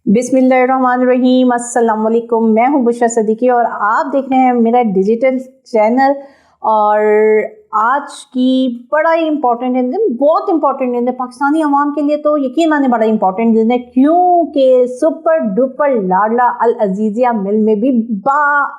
बिस्मिल्लाहिर्रहमानिर्रहीम, अस्सलाम वालेकुम। मैं हूं बुशरा सदीकी और आप देख रहे हैं मेरा डिजिटल चैनल। और आज की बड़ा ही इंपॉर्टेंट दिन, बहुत इंपॉर्टेंट दिन है पाकिस्तानी अवाम के लिए, तो यकीन माने बड़ा इंपॉर्टेंट दिन है, क्योंकि सुपर डुपर लाडला अल अजीज़िया मिल में भी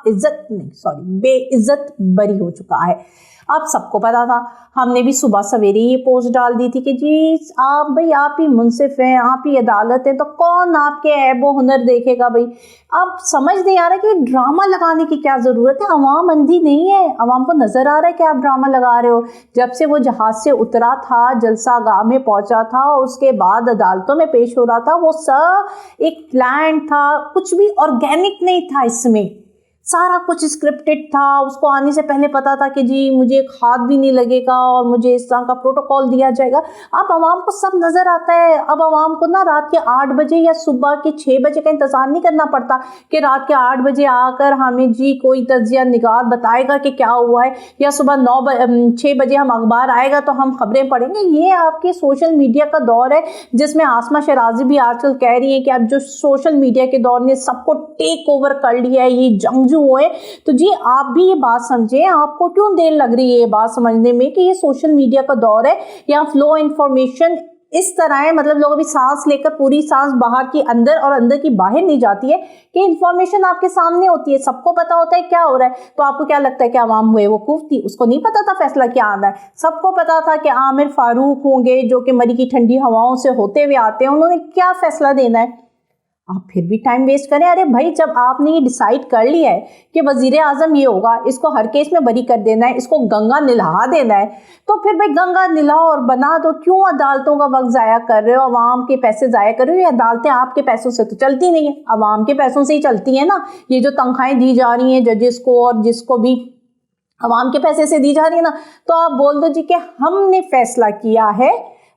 बेइज्जत बरी हो चुका है। आप सबको पता था, हमने भी सुबह सवेरे ये पोस्ट डाल दी थी कि जी आप ही मुनसिफ हैं, आप ही अदालत हैं, तो कौन आपके ऐब व हुनर देखेगा भाई। अब समझ नहीं आ रहा कि ड्रामा लगाने की क्या ज़रूरत है। अवाम अंधी नहीं है, अवाम को नज़र आ रहा है कि आप ड्रामा लगा रहे हो। जब से वो जहाज़ से उतरा था, जलसा गाह में पहुंचा था, उसके बाद अदालतों में पेश हो रहा था, वो सब एक प्लान था, कुछ भी ऑर्गेनिक नहीं था इसमें। सारा कुछ स्क्रिप्टेड था। उसको आने से पहले पता था कि जी मुझे एक हाथ भी नहीं लगेगा और मुझे इस तरह का प्रोटोकॉल दिया जाएगा। अब आवाम को सब नज़र आता है। अब आवाम को ना रात के 8 बजे या सुबह के 6 बजे का इंतज़ार नहीं करना पड़ता कि रात के 8 बजे आकर हमें जी कोई तज्जिया निगार बताएगा कि क्या हुआ है, या सुबह 6 बजे हम अखबार आएगा तो हम खबरें पढ़ेंगे। ये आपके सोशल मीडिया का दौर है, जिसमें आसमा शराजी भी आजकल कह रही है कि अब जो सोशल मीडिया के दौर ने सबको टेक ओवर कर लिया है, ये जंग हुए। तो जी आप भी ये बात समझें, आपको क्यों देर लग रही है ये बात समझने में कि ये सोशल मीडिया का दौर है, या फ्लो इंफॉर्मेशन इस तरह है, मतलब लोग अभी सांस लेकर पूरी सांस बाहर की अंदर और अंदर की बाहर नहीं जाती है, कि इंफॉर्मेशन आपके सामने होती है, सबको पता होता है क्या हो रहा है। तो आपको क्या लगता है कि आवाम हुए वकूफ थी, उसको नहीं पता था फैसला क्या आना है? सबको पता था कि आमिर फारूक होंगे जो कि मरी की ठंडी हवाओं से होते हुए आते हैं, उन्होंने क्या फैसला देना है। आप फिर भी टाइम वेस्ट करें। अरे भाई, जब आपने ये डिसाइड कर लिया है कि वजीर आजम ये होगा, इसको हर केस में बरी कर देना है, इसको गंगा निल्हा देना है, तो फिर भाई गंगा निल्हाओ और बना दो। क्यों अदालतों का वक्त ज़ाया कर रहे हो, अवाम के पैसे ज़ाया कर रहे हो? ये अदालतें आपके पैसों से तो चलती नहीं है, अवाम के पैसों से ही चलती है ना। ये जो तनख्वाहें दी जा रही हैं जजेस को और जिसको भी अवाम के पैसे से दी जा रही है ना, तो आप बोल दो जी कि हमने फैसला किया है।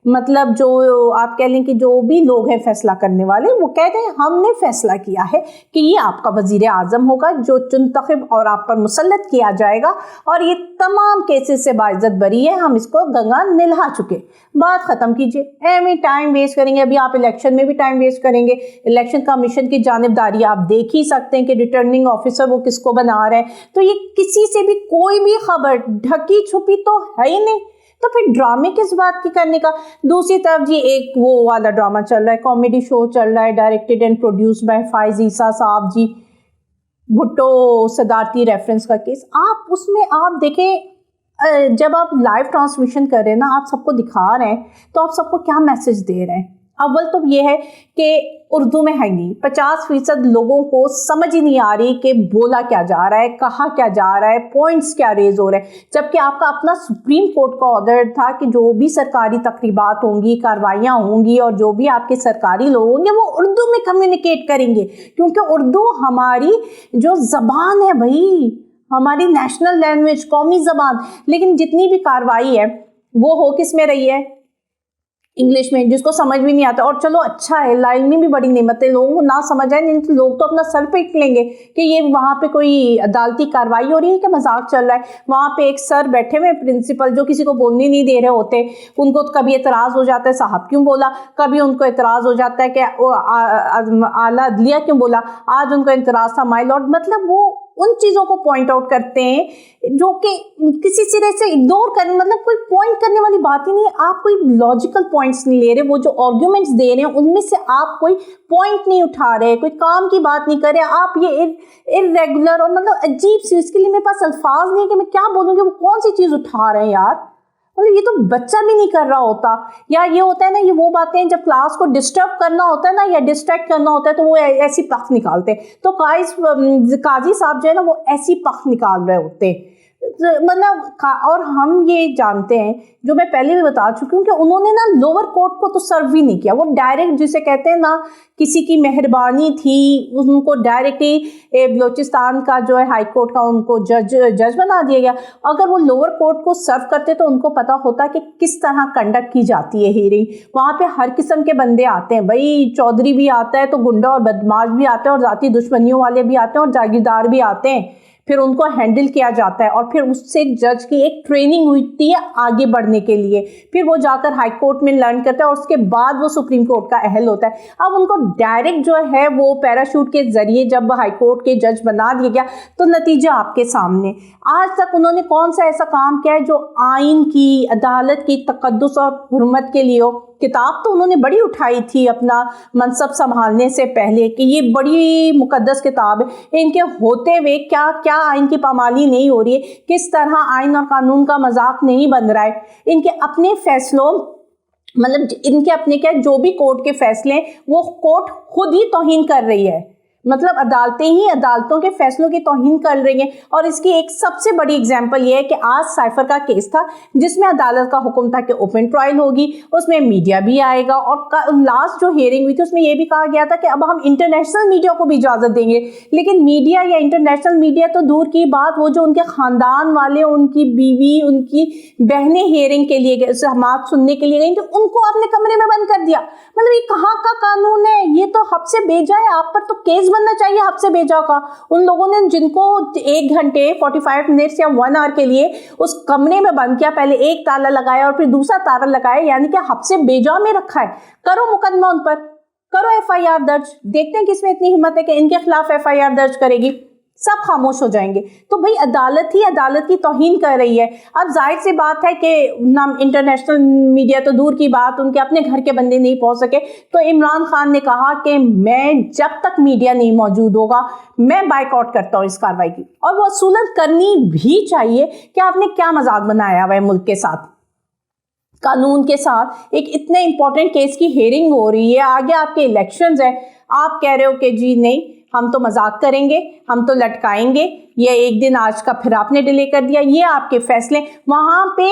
मतलब जो आप कह लें कि जो भी लोग हैं फैसला करने वाले, वो कहते हैं हमने फैसला किया है कि ये आपका वजीर आजम होगा जो चुनतखब और आप पर मुसल्लत किया जाएगा, और ये तमाम केसेस से बाइज्जत बरी है, हम इसको गंगा निल्हा चुके। बात ख़त्म कीजिए। एम टाइम वेस्ट करेंगे। अभी आप इलेक्शन में भी टाइम वेस्ट करेंगे। इलेक्शन कमीशन की जानिबदारी आप देख ही सकते हैं कि रिटर्निंग ऑफिसर वो किसको बना रहे हैं। तो ये किसी से भी कोई भी खबर ढकी छुपी तो है ही नहीं, तो फिर ड्रामे किस बात की करने का। दूसरी तरफ जी एक वो वाला ड्रामा चल रहा है, कॉमेडी शो चल रहा है, डायरेक्टेड एंड प्रोड्यूस्ड बाय फाइज ईसा साहब जी, भुट्टो सदारती रेफरेंस का केस। आप उसमें आप देखें, जब आप लाइव ट्रांसमिशन कर रहे हैं ना, आप सबको दिखा रहे हैं, तो आप सबको क्या मैसेज दे रहे हैं? अव्वल तो ये है कि उर्दू में है नहीं, 50% लोगों को समझ ही नहीं आ रही कि बोला क्या जा रहा है, कहा क्या जा रहा है, पॉइंट्स क्या रेज हो रहे हैं। जबकि आपका अपना सुप्रीम कोर्ट का ऑर्डर था कि जो भी सरकारी तकरीबात होंगी, कार्रवाइयाँ होंगी, और जो भी आपके सरकारी लोग होंगे वो उर्दू में कम्युनिकेट करेंगे, क्योंकि उर्दू हमारी जो ज़बान है भाई, हमारी नेशनल लैंग्वेज, कौमी ज़बान। लेकिन जितनी भी कार्रवाई है वो हो किस में रही है? इंग्लिश में, जिसको समझ भी नहीं आता। और चलो अच्छा है, लाइल में भी बड़ी नेमत है, लोगों को ना समझ आए नहीं तो लोग तो अपना सर पीट लेंगे कि ये वहाँ पे कोई अदालती कार्रवाई हो रही है कि मजाक चल रहा है। वहाँ पे एक सर बैठे हुए प्रिंसिपल जो किसी को बोलने नहीं दे रहे होते, उनको तो कभी एतराज़ हो जाता है साहब क्यों बोला, कभी उनको एतराज़ हो जाता है कि आला अदलिया क्यों बोला, आज उनको एतराज़ था माय लॉर्ड। मतलब वो उन चीज़ों को पॉइंट आउट करते हैं जो कि किसी सिरे से इग्नोर करने, मतलब कोई पॉइंट करने वाली बात ही नहीं है। आप कोई लॉजिकल पॉइंट्स नहीं ले रहे, वो जो आर्ग्यूमेंट्स दे रहे हैं उनमें से आप कोई पॉइंट नहीं उठा रहे, कोई काम की बात नहीं कर रहे। आप ये इर्रेगुलर और मतलब अजीब सी, इसके लिए मेरे पास अल्फाज नहीं है कि मैं क्या बोलूँगी, वो कौन सी चीज़ उठा रहे हैं यार। मतलब ये तो बच्चा भी नहीं कर रहा होता। या ये होता है ना, ये वो बातें जब क्लास को डिस्टर्ब करना होता है ना, या डिस्ट्रैक्ट करना होता है, तो वो ऐसी पख निकालते हैं। तो काजी साहब जो है ना, वो ऐसी पख निकाल रहे होते हैं। मतलब और हम ये जानते हैं, जो मैं पहले भी बता चुकी हूँ, कि उन्होंने ना लोअर कोर्ट को तो सर्व ही नहीं किया। वो डायरेक्ट, जिसे कहते हैं ना, किसी की मेहरबानी थी, उनको डायरेक्ट ही बलोचिस्तान का जो है हाई कोर्ट का उनको जज बना दिया गया। अगर वो लोअर कोर्ट को सर्व करते तो उनको पता होता कि किस तरह कंडक्ट की जाती है हियरिंग। वहाँ पे हर किस्म के बंदे आते हैं भाई, चौधरी भी आता है तो गुंडा और बदमाश भी आते हैं, और जाती दुश्मनियों वाले भी आते हैं, और जागीरदार भी आते हैं। फिर उनको हैंडल किया जाता है और फिर उससे जज की एक ट्रेनिंग होती है आगे बढ़ने के लिए, फिर वो जाकर हाई कोर्ट में लर्न करता है और उसके बाद वो सुप्रीम कोर्ट का अहल होता है। अब उनको डायरेक्ट जो है वो पैराशूट के जरिए जब हाई कोर्ट के जज बना दिया गया तो नतीजा आपके सामने। आज तक उन्होंने कौन सा ऐसा काम किया है जो आइन की, अदालत की तकद्दुस और हुर्मत के लिए हो? किताब तो उन्होंने बड़ी उठाई थी अपना मनसब संभालने से पहले कि ये बड़ी मुकद्दस किताब है, इनके होते हुए क्या क्या आइन की पामाली नहीं हो रही है, किस तरह आइन और कानून का मजाक नहीं बन रहा है, इनके अपने फैसलों मतलब इनके अपने क्या जो भी कोर्ट के फैसले वो कोर्ट खुद ही तौहीन कर रही है, मतलब अदालतें ही अदालतों के फैसलों की तौहीन कर रही हैं। और इसकी एक सबसे बड़ी एग्जांपल ये है कि आज साइफर का केस था जिसमें अदालत का हुक्म था कि ओपन ट्रायल होगी, उसमें मीडिया भी आएगा और लास्ट जो हियरिंग हुई थी उसमें यह भी कहा गया था कि अब हम इंटरनेशनल मीडिया को भी इजाज़त देंगे। लेकिन मीडिया या इंटरनेशनल मीडिया तो दूर की बात, वो जो उनके ख़ानदान वाले, उनकी बीवी, उनकी बहनें हियरिंग के लिए समाअत सुनने के लिए गई थी, उनको आपने कमरे में बंद कर दिया। मतलब ये कहाँ का कानून है? ये तो हद से बेजा है, आप पर तो केस बनना चाहिए हद से बेजा का। उन लोगों ने जिनको 1 घंटे 45 मिनट्स या 1 आवर के लिए उस कमरे में बंद किया, पहले एक ताला लगाया और फिर दूसरा ताला लगाया, यानी कि हद से बेजा में रखा है। करो मुकदमा उन पर, करो FIR दर्ज, देखते हैं किसमें इतनी हिम्मत है कि इनके खिलाफ FIR दर्ज करेगी। सब खामोश हो जाएंगे। तो भाई अदालत ही अदालत की तौहीन कर रही है। अब जाहिर सी बात है कि ना इंटरनेशनल मीडिया तो दूर की बात, उनके अपने घर के बंदे नहीं पहुंच सके, तो इमरान खान ने कहा कि मैं जब तक मीडिया नहीं मौजूद होगा मैं बाइकआउट करता हूं इस कार्रवाई की। और वो असूलन करनी भी चाहिए कि आपने क्या मजाक बनाया हुआ है मुल्क के साथ, कानून के साथ। एक इतने इंपॉर्टेंट केस की हियरिंग हो रही है, आगे आपके इलेक्शंस है, आप कह रहे हो कि जी नहीं हम तो मजाक करेंगे, हम तो लटकाएंगे, ये एक दिन आज का फिर आपने डिले कर दिया, ये आपके फैसले। वहां पे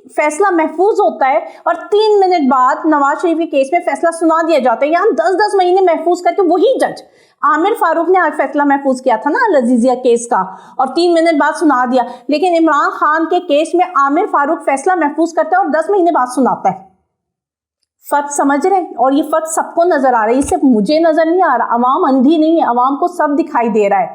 फैसला महफूज होता है और 3 मिनट बाद नवाज शरीफ के केस में फैसला सुना दिया जाता है। यहाँ 10-10 महीने महफूज करके वही जज आमिर फारूक ने आज फैसला महफूज किया था ना अल-अज़ीज़िया केस का, और 3 मिनट बाद सुना दिया। लेकिन इमरान खान के केस में आमिर फारूक फैसला महफूज करता है और 10 महीने बाद सुनाता है। फर्क समझ रहे हैं? और ये फर्क सबको नजर आ रहा है, ये सिर्फ मुझे नजर नहीं आ रहा, अवाम अंधी नहीं है, अवाम को सब दिखाई दे रहा है।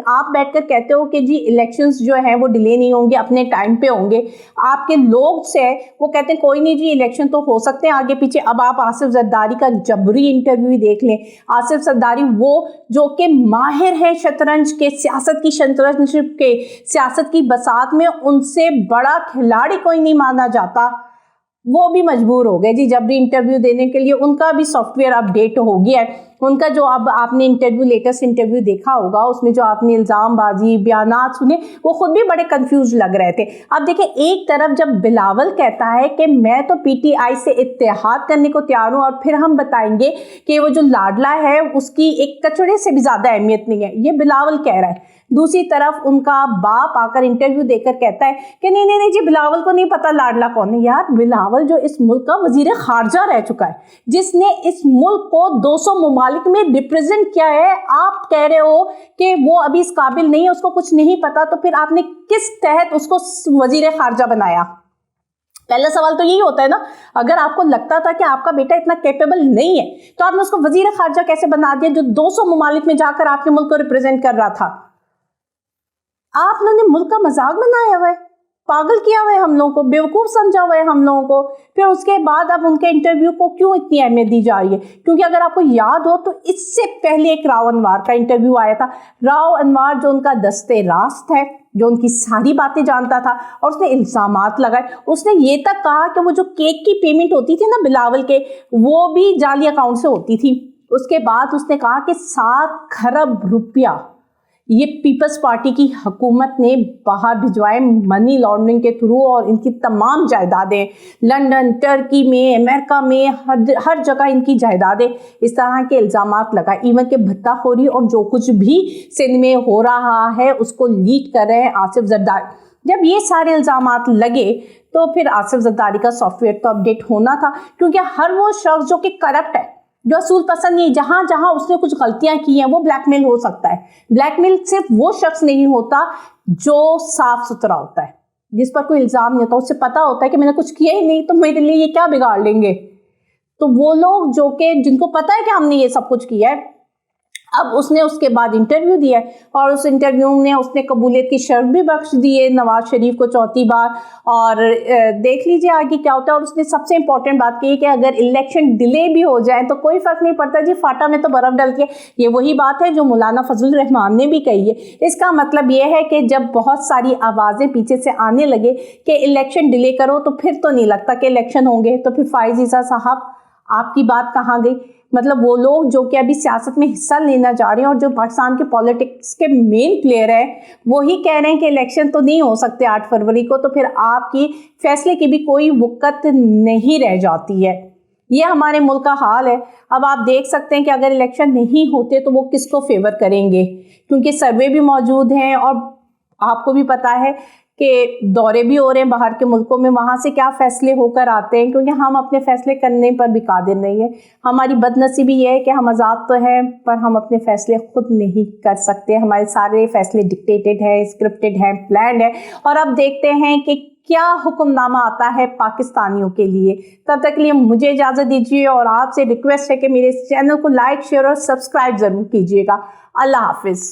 आप बैठकर कहते हो कि जी इलेक्शंस जो है वो डिले नहीं होंगे, अपने टाइम पे होंगे। आपके लोग से वो कहते हैं कोई नहीं जी इलेक्शन तो हो सकते हैं आगे पीछे। अब आप आसिफ जरदारी का जबरी इंटरव्यू देख लें। आसिफ जरदारी वो जो कि माहिर है शतरंज के, सियासत की शतरंज के, सियासत की बसात में उनसे बड़ा खिलाड़ी कोई नहीं माना जाता, वो भी मजबूर हो गए जी जबरी इंटरव्यू देने के लिए। उनका भी सॉफ्टवेयर अपडेट हो गया है। उनका जो अब आपने इंटरव्यू, लेटेस्ट इंटरव्यू देखा होगा, उसमें जो आपने इल्ज़ामबाजी बयानात सुने वो खुद भी बड़े कंफ्यूज लग रहे थे। अब देखिए, एक तरफ जब बिलावल कहता है कि मैं तो PTI से इत्तेहाद करने को तैयार हूँ और फिर हम बताएंगे कि वो जो लाडला है उसकी एक कचड़े से भी ज़्यादा अहमियत नहीं है, ये बिलावल कह रहा है। दूसरी तरफ उनका बाप आकर इंटरव्यू देकर कहता है कि नहीं नहीं नहीं जी बिलावल को नहीं पता लाडला कौन है। यार बिलावल जो इस मुल्क का वजीर खारजा रह चुका है, जिसने इस मुल्क को 200 ममालिक में रिप्रेजेंट किया है, आप कह रहे हो कि वो अभी इस काबिल नहीं है, उसको कुछ नहीं पता, तो फिर आपने किस तहत उसको वजीर खारजा बनाया? पहला सवाल तो यही होता है ना, अगर आपको लगता था कि आपका बेटा इतना कैपेबल नहीं है तो आपने उसको वजीर खारजा कैसे बना दिया जो 200 ममालिक में जाकर आपके मुल्क को रिप्रेजेंट कर रहा था? आप लोगों ने मुल्क का मजाक बनाया हुआ है, पागल किया हुआ है हम लोगों को, बेवकूफ़ समझा हुआ है हम लोगों को। फिर उसके बाद अब उनके इंटरव्यू को क्यों इतनी अहमियत दी जा रही है? क्योंकि अगर आपको याद हो तो इससे पहले एक राव अनवार का इंटरव्यू आया था। राव अनवार जो उनका दस्ते रास्त है, जो उनकी सारी बातें जानता था, और उसने इल्ज़ामात लगाए। उसने ये तक कहा कि वो जो केक की पेमेंट होती थी ना बिलावल के, वो भी जाली अकाउंट से होती थी। उसके बाद उसने कहा कि 7 खरब रुपया ये पीपल्स पार्टी की हुकूमत ने बाहर भिजवाए मनी लॉन्ड्रिंग के थ्रू, और इनकी तमाम जायदादें लंदन, टर्की में, अमेरिका में, हर जगह इनकी जायदादें, इस तरह के इल्ज़ामात लगाए। इवन के भत्ताखोरी और जो कुछ भी सिंध में हो रहा है उसको लीड कर रहे हैं आसिफ जरदारी। जब ये सारे इल्ज़ामात लगे तो फिर आसिफ जरदारी का सॉफ्टवेयर तो अपडेट होना था, क्योंकि हर वो शख्स जो कि करप्ट है, जो असूल पसंद नहीं, जहां जहां उसने कुछ गलतियां की हैं वो ब्लैकमेल हो सकता है। ब्लैकमेल सिर्फ वो शख्स नहीं होता जो साफ सुथरा होता है, जिस पर कोई इल्जाम नहीं होता, उससे पता होता है कि मैंने कुछ किया ही नहीं तो मेरे लिए ये क्या बिगाड़ लेंगे। तो वो लोग जो कि जिनको पता है कि हमने ये सब कुछ किया है, अब उसने उसके बाद इंटरव्यू दिया है और उस इंटरव्यू में उसने कबूलियत की शर्त भी बख्श दी है नवाज शरीफ को 4थी बार। और देख लीजिए आगे क्या होता है। और उसने सबसे इंपॉर्टेंट बात की कि अगर इलेक्शन डिले भी हो जाए तो कोई फर्क नहीं पड़ता जी, फाटा में तो बर्फ डल के। ये वही बात है जो मौलाना फजल रहमान ने भी कही है। इसका मतलब ये है कि जब बहुत सारी आवाज़ें पीछे से आने लगे कि इलेक्शन डिले करो तो फिर तो नहीं लगता कि इलेक्शन होंगे, तो फिर फाइज ईसा साहब आपकी बात कहाँ गई? मतलब वो लोग जो कि अभी सियासत में हिस्सा लेना चाह रहे हैं और जो पाकिस्तान के पॉलिटिक्स के मेन प्लेयर हैं वो ही कह रहे हैं कि इलेक्शन तो नहीं हो सकते 8 फरवरी को, तो फिर आपकी फैसले की भी कोई वक़्त नहीं रह जाती है। ये हमारे मुल्क का हाल है। अब आप देख सकते हैं कि अगर इलेक्शन नहीं होते तो वो किसको फेवर करेंगे, क्योंकि सर्वे भी मौजूद हैं और आपको भी पता है कि दौरे भी हो रहे हैं बाहर के मुल्कों में, वहाँ से क्या फ़ैसले होकर आते हैं, क्योंकि हम अपने फ़ैसले करने पर भी कादिर नहीं है। हमारी बदनसीबी ये है कि हम आज़ाद तो हैं पर हम अपने फ़ैसले खुद नहीं कर सकते। हमारे सारे फ़ैसले डिक्टेटेड हैं, स्क्रिप्टेड हैं, प्लान्ड है। और अब देखते हैं कि क्या हुक्मनामा आता है पाकिस्तानियों के लिए। तब तक के लिए मुझे इजाज़त दीजिए और आपसे रिक्वेस्ट है कि मेरे इस चैनल को लाइक, शेयर और सब्सक्राइब ज़रूर कीजिएगा। अल्लाह हाफिज़।